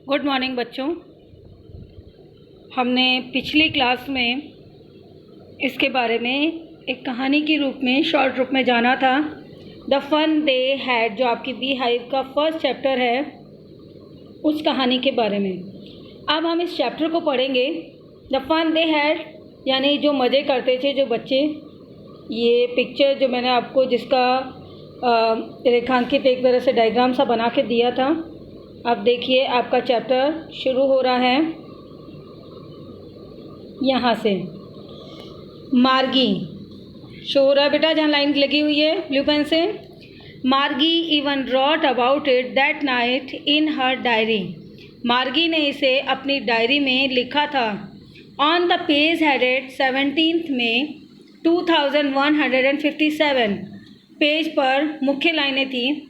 Good morning बच्चों। हमने पिछली क्लास में इसके बारे में एक कहानी के रूप में शॉर्ट रूप में जाना था। द फन दे हैड, जो आपकी बी हाइव का फर्स्ट चैप्टर है, उस कहानी के बारे में। अब हम इस चैप्टर को पढ़ेंगे। द फन दे हैड यानी जो मज़े करते थे जो बच्चे। ये पिक्चर जो मैंने आपको जिसका रेखांकित एक तरह से डायग्राम सा बना के दिया था। अब देखिए आपका चैप्टर शुरू हो रहा है यहाँ से। मार्गी शो हो रहा है बेटा, जहाँ लाइन लगी हुई है ब्लू पेन से। Margie even wrote about it that night in her diary. Margie ने इसे अपनी डायरी में लिखा था। On the page headed 17 May 2157। Page पर मुख्य लाइनें थी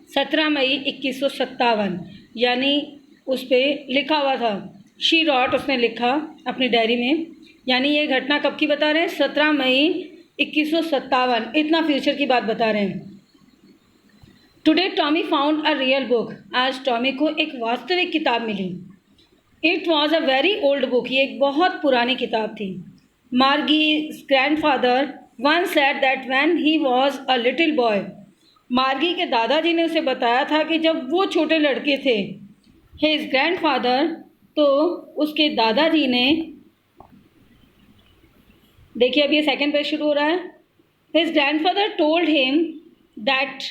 17 मई 2157, यानी उस पर लिखा हुआ था। शी रॉट, उसने लिखा अपनी डायरी में, यानी ये घटना कब की बता रहे हैं? 17 मई 2157। इतना फ्यूचर की बात बता रहे हैं। Today Tommy found a real book. आज टॉमी को एक वास्तविक किताब मिली। It was a very old book. ये एक बहुत पुरानी किताब थी। Margie's grandfather once said that when he was a little boy, मार्गी के दादाजी ने उसे बताया था कि जब वो छोटे लड़के थे, his grandfather, तो उसके दादाजी ने, देखिए अब ये सेकंड पेज शुरू हो रहा है। his grandfather told him that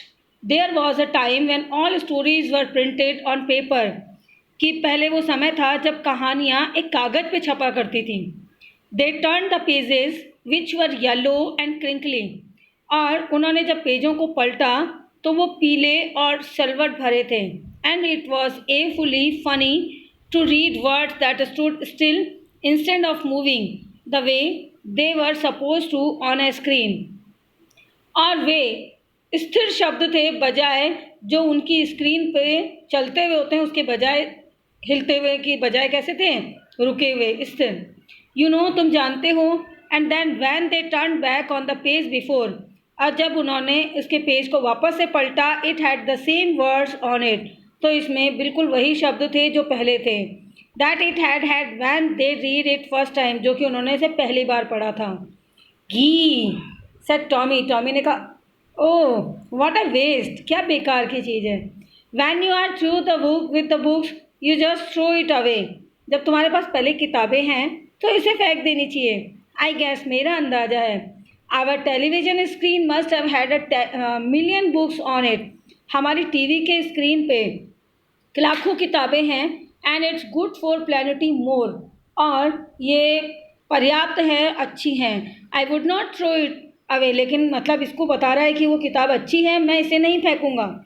there was a time when all stories were printed on paper, कि पहले वो समय था जब कहानियाँ एक कागज़ पे छपा करती थी। They turned the pages which were yellow and crinkly, और उन्होंने जब पेजों को पलटा तो वो पीले और सलवट भरे थे। And it was awfully funny to read words that stood still instead of moving the way they were supposed to on a screen, और वे स्थिर शब्द थे बजाय जो उनकी स्क्रीन पे चलते हुए होते हैं उसके बजाय, हिलते हुए की बजाय कैसे थे? रुके हुए, स्थिर। यू नो, तुम जानते हो। And then when they turn back on the page before, और जब उन्होंने इसके पेज को वापस से पलटा, it had the same words on it, तो इसमें बिल्कुल वही शब्द थे जो पहले थे। That it had when they read it first time, जो कि उन्होंने इसे पहली बार पढ़ा था। घी सेड टॉमी, टॉमी ने कहा, ओह व्हाट अ वेस्ट, क्या बेकार की चीज़ है। When you are through the book with the books you just throw it away, जब तुम्हारे पास पहले किताबें हैं तो इसे फेंक देनी चाहिए। आई गेस, मेरा अंदाज़ा है, our television screen must have had a million books on it, हमारी टीवी के स्क्रीन पे लाखों किताबें हैं। And it's good for plenty more, और ये पर्याप्त है, अच्छी हैं। I would not throw it away, लेकिन मतलब इसको बता रहा है कि वो किताब अच्छी है, मैं इसे नहीं फेंकूँगा।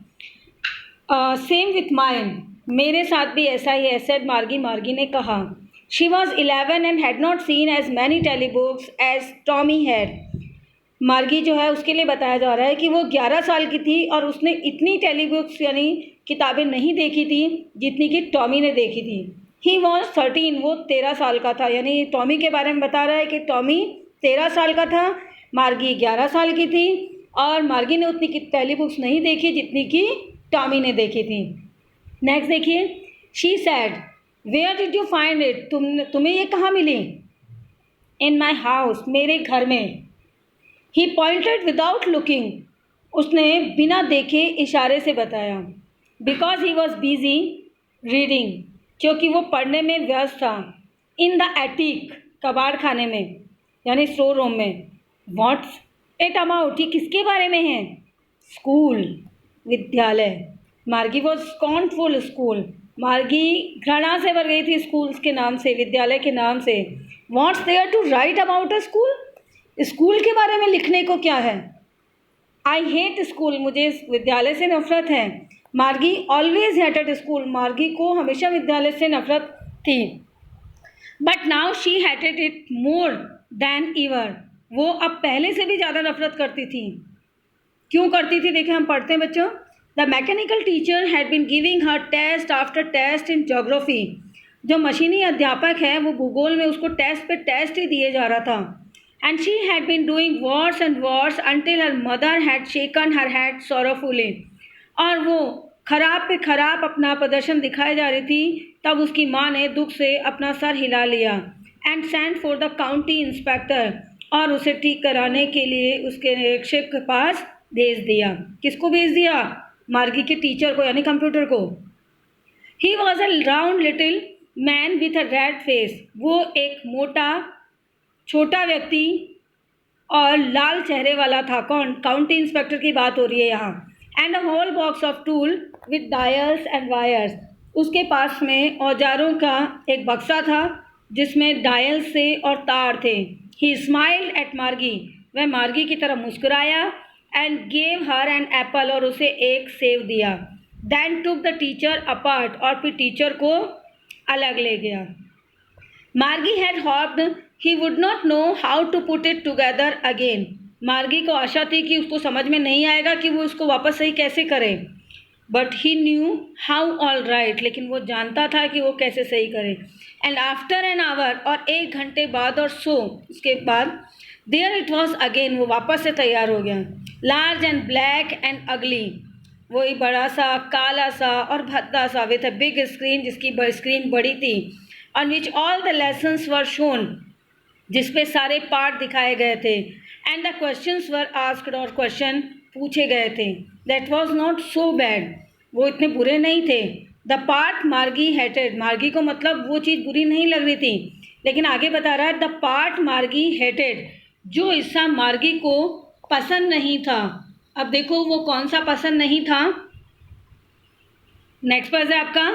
सेम विथ माइन, मेरे साथ भी ऐसा ही है, सेड मार्गी, मार्गी ने कहा। She was 11 and had not seen as many telebooks as Tommy had. Margie जो है उसके लिए बताया जा रहा है कि वो 11 साल की थी और उसने इतनी टेलीबुक्स यानी किताबें नहीं देखी थी जितनी कि टॉमी ने देखी थी। ही वॉज 13, वो 13 साल का था, यानी टॉमी के बारे में बता रहा है कि टॉमी 13 साल का था, मार्गी 11 साल की थी, और मार्गी ने उतनी टेलीबुक्स नहीं देखी जितनी कि टॉमी ने देखी थी। नेक्स्ट देखिए, she said, where did you find it, तुम्हें ये कहाँ मिली? इन माई हाउस, मेरे घर में। ही पॉइंटेड विदाउट लुकिंग, उसने बिना देखे इशारे से बताया। Because he was busy reading, क्योंकि वो पढ़ने में व्यस्त था। इन द एटिक, कबाड़ खाने में यानी स्टोर रूम में। व्हाट्स इट अबाउट, ये किसके बारे में है? स्कूल, विद्यालय। मार्गी वॉज स्कॉर्नफुल स्कूल, मार्गी घृणा से भर गई थी स्कूल्स के नाम से, विद्यालय के नाम से। What's there to write about a school, school के बारे में लिखने को क्या है? आई हेट स्कूल, मुझे विद्यालय से नफरत है। मार्गी ऑलवेज हेटेड स्कूल, मार्गी को हमेशा विद्यालय से नफरत थी। But now she hated it more than ever, वो अब पहले से भी ज़्यादा नफरत करती थी। क्यों करती थी? देखिए हम पढ़ते हैं बच्चों। The mechanical teacher had been giving her test after test in geography, जो मशीनी अध्यापक है वो भूगोल में उसको टेस्ट पे टेस्ट ही दिए जा रहा था। And she had been doing worse and worse until her mother had shaken her head sorrowfully, और वो खराब पे खराब अपना प्रदर्शन दिखाई जा रही थी, तब उसकी माँ ने दुख से अपना सर हिला लिया and sent for the county inspector, और उसे ठीक कराने के लिए उसके निरीक्षक के पास भेज दिया। किसको भेज दिया? मार्गी के टीचर को, यानी कंप्यूटर को। He was a round little man with a red face, वो एक मोटा छोटा व्यक्ति और लाल चेहरे वाला था। कौन? काउंटी इंस्पेक्टर की बात हो रही है यहाँ। And a whole box of tool with dials and wires, उसके पास में औजारों का एक बक्सा था जिसमें डायल से और तार थे। ही स्माइल्ड एट मार्गी, वह मार्गी की तरफ मुस्कुराया and gave her an apple, और उसे एक सेब दिया। Then took the teacher apart, और फिर टीचर को अलग ले गया। Margie had hoped he would not know how to put it together again, Margie को आशा थी कि उसको समझ में नहीं आएगा कि वो इसको वापस सही कैसे करे। But he knew how all right, लेकिन वो जानता था कि वो कैसे सही करे। एंड आफ्टर एन आवर, और 1 घंटे बाद और सो उसके बाद, देयर इट वॉज अगेन, वो वापस से तैयार हो गया। लार्ज एंड ब्लैक एंड अगली, वही बड़ा सा काला सा और भद्दा सा, विथ अ बिग स्क्रीन, जिसकी स्क्रीन बड़ी थी, on which all the lessons were shown, जिसपे सारे पार्ट दिखाए गए थे। And the questions were asked, और क्वेश्चन पूछे गए थे। That was not so bad, वो इतने बुरे नहीं थे। द पार्ट मार्गी हेटेड, मार्गी को मतलब वो चीज़ बुरी नहीं लग रही थी, लेकिन आगे बता रहा है द पार्ट मार्गी हेटेड, जो हिस्सा मार्गी को पसंद नहीं था। अब देखो वो कौन सा पसंद नहीं था। नेक्स्ट पेज है आपका।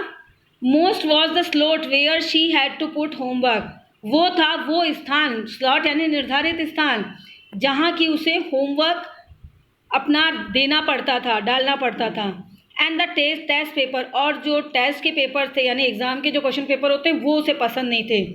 Most was the slot where she had to put homework, वो था वो स्थान, स्लॉट यानी निर्धारित स्थान, जहाँ की उसे होमवर्क अपना देना पड़ता था, डालना पड़ता था। एंड द टेस्ट पेपर, और जो टेस्ट के पेपर थे यानी एग्ज़ाम के जो क्वेश्चन पेपर होते हैं वो उसे पसंद नहीं थे।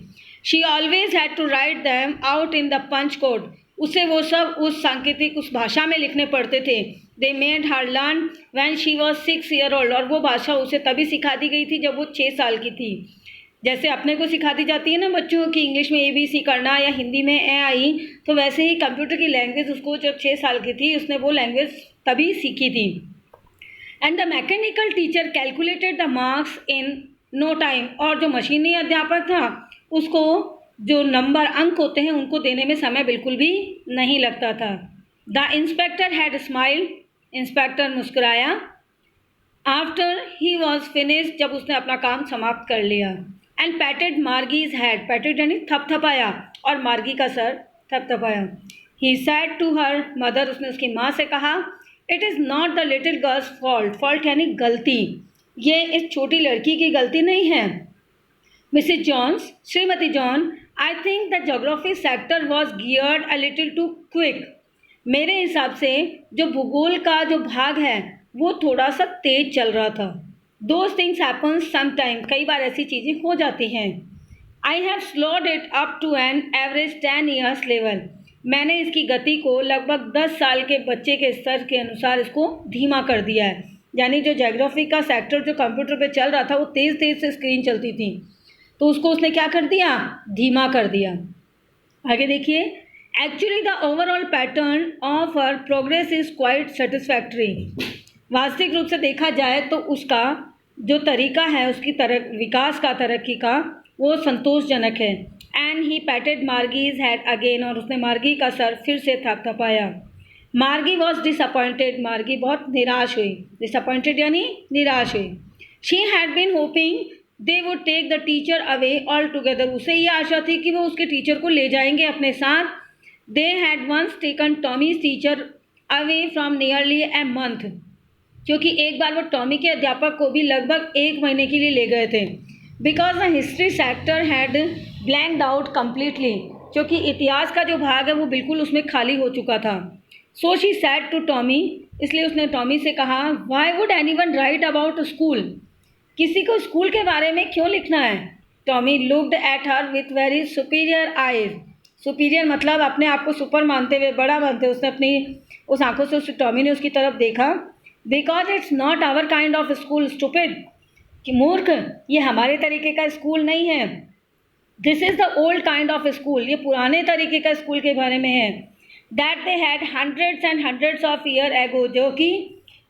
She always had to write them out in the punch code, उसे वो सब उस सांकेतिक उस भाषा में लिखने पड़ते थे। They made her learn when she was 6 year old, और वो भाषा उसे तभी सिखा दी गई थी जब वो 6 साल की थी। जैसे अपने को सिखा दी जाती है ना बच्चों की इंग्लिश में ABC करना या हिंदी में ए आई, तो वैसे ही कंप्यूटर की लैंग्वेज उसको जब 6 साल की थी उसने वो लैंग्वेज तभी सीखी थी। And the mechanical teacher calculated the marks in no time, और जो मशीनी अध्यापक था उसको जो नंबर अंक होते हैं उनको देने में समय बिल्कुल भी नहीं लगता था। The inspector had smiled, inspector मुस्कुराया। आफ्टर ही वॉज फिनिश्ड, जब उसने अपना काम समाप्त कर लिया। एंड पैटेड मार्गीज हैड, पैटेड यानी थपथपाया, और मार्गी का सर थपथपाया। He said to her mother, उसने उसकी माँ से कहा, it is not the little girl's fault, fault यानी गलती, ये इस छोटी लड़की की गलती नहीं है। मिसिज जॉन्स, श्रीमती John, I think the geography sector was geared a little too quick, मेरे हिसाब से जो भूगोल का जो भाग है वो थोड़ा सा तेज चल रहा था। दोज थिंग्स हैपन समटाइम, कई बार ऐसी चीज़ें हो जाती हैं। I have slowed it up to an average 10 years level, मैंने इसकी गति को लगभग 10 साल के बच्चे के स्तर के अनुसार इसको धीमा कर दिया है। यानी जो ज्योग्राफी का सेक्टर जो कंप्यूटर पे चल रहा था वो तेज़ तेज़ से स्क्रीन चलती थी, तो उसको उसने क्या कर दिया? धीमा कर दिया। आगे देखिए, actually the overall pattern of her progress is quite satisfactory, वास्तविक रूप से देखा जाए तो उसका जो तरीका है उसकी विकास का, तरक्की का, वो संतोषजनक है। And he patted Margie's head again, और उसने मार्गी का सर फिर से थपथपाया। मार्गी वॉज डिसअपॉइंटेड, मार्गी बहुत निराश हुई, डिसअपॉइंटेड यानी निराश हुई। She had been hoping they would take the teacher away altogether, उसे ये आशा थी कि वो उसके टीचर को ले जाएंगे अपने साथ। They had once taken Tommy's teacher away from nearly a month, क्योंकि एक बार वो टॉमी के अध्यापक को भी लगभग 1 महीने के लिए ले गए थे। Because the history sector had blanked out completely, क्योंकि इतिहास का जो भाग है वो बिल्कुल उसमें खाली हो चुका था। So she said to Tommy, इसलिए उसने टॉमी से कहा, why would anyone write about school, किसी को स्कूल के बारे में क्यों लिखना है। Tommy looked at her with very superior eyes, superior मतलब अपने आप को सुपर मानते हुए, बड़ा मानते हुए, उसने अपनी उस आंखों से उस टॉमी ने उसकी तरफ देखा। Because it's not our kind of school stupid, कि मूर्ख, ये हमारे तरीके का स्कूल नहीं है। This is the old kind of school, ये पुराने तरीके का स्कूल के बारे में है। That they had hundreds and hundreds of year ago, जो कि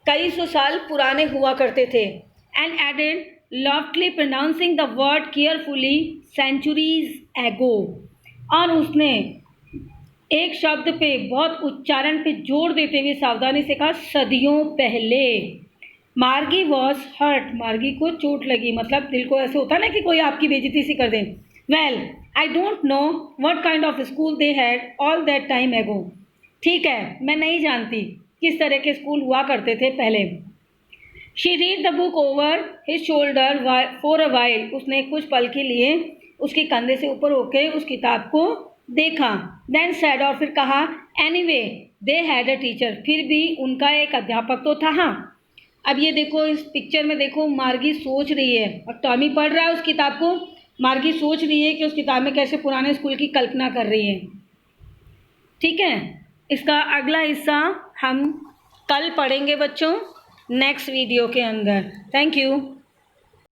कई सौ साल पुराने हुआ करते थे। And added loftily pronouncing the word carefully centuries ago, और उसने एक शब्द पे बहुत उच्चारण पे जोर देते हुए सावधानी से कहा सदियों पहले। मार्गी वॉज हर्ट, मार्गी को चोट लगी, मतलब दिल को ऐसे होता है ना कि कोई आपकी बेइज्जती सी कर दे। Well I don't know what kind of school they had all that time ago, ठीक है मैं नहीं जानती किस तरह के स्कूल हुआ करते थे पहले। She read the book over his shoulder for a while, उसने कुछ पल के लिए उसके कंधे से ऊपर होके उस किताब को देखा। देन सैड, और फिर कहा anyway they had a teacher, फिर भी उनका एक अध्यापक तो था। हाँ, अब ये देखो इस पिक्चर में देखो मार्गी सोच रही है और टॉमी पढ़ रहा है उस किताब को। मार्गी सोच रही है कि उस किताब में कैसे पुराने स्कूल की कल्पना कर रही है। ठीक है, इसका अगला हिस्सा हम कल पढ़ेंगे बच्चों, नेक्स्ट वीडियो के अंदर। Thank you.